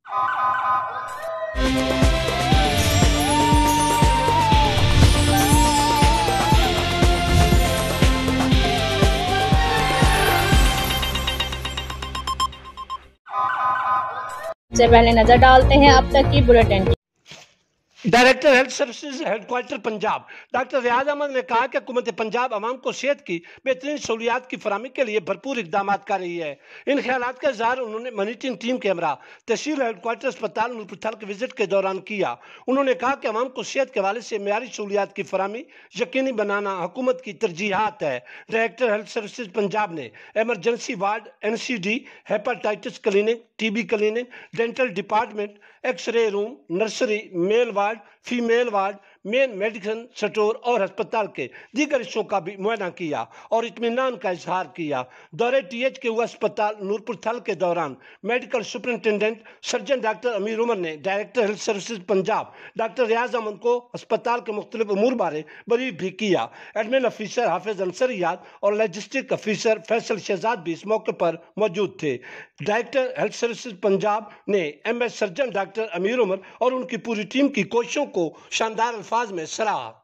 से पहले नजर डालते हैं अब तक की बुलेटिन की। Director health services headquarters Punjab doctor Riaz Ahmed ने कहा कि हुकूमत पंजाब आवाम को सेहत की बेहतरीन सहूलियात की फराहमी के लिए भरपूर इकदाम कर रही है। इन ख्यालात का इजहार उन्होंने मॉनिटरिंग टीम के हमरा तहसील हेडक्वार्टर अस्पताल नूरपुर के विजिट के दौरान किया। उन्होंने कहा कि आवाम को सेहत के हवाले से मेयारी सहूलियात की फराहमी यकीनी बनाना हुकूमत की तरजीहात है। डायरेक्टर हेल्थ सर्विसेज पंजाब ने emergency ward, NCD, hepatitis clinic, TB clinic, dental department, x-ray room, nursery, male ward, female ward, main medicine store और अस्पताल के दीगर हिस्सों का भी मुआयना किया और इत्मीनान का इजहार किया। दौरे TH के हुए अस्पताल नूरपुर के दौरान medical superintendent surgeon doctor Amir Umar ने director health services Punjab doctor Riaz Ahmed को अस्पताल के मुख्तलिफ अमूर बारे ब्रीफ भी किया। एडमिन अफीसर हाफिज अंसर याद और लॉजिस्टिक अफीसर फैसल शहजाद भी इस मौके पर मौजूद थे। डायरेक्टर हेल्थ सर्विसेज पंजाब ने MS surgeon doctor Amir Umar और उनकी पूरी टीम की कोशिशों को शानदार अल्फाज में सराहा।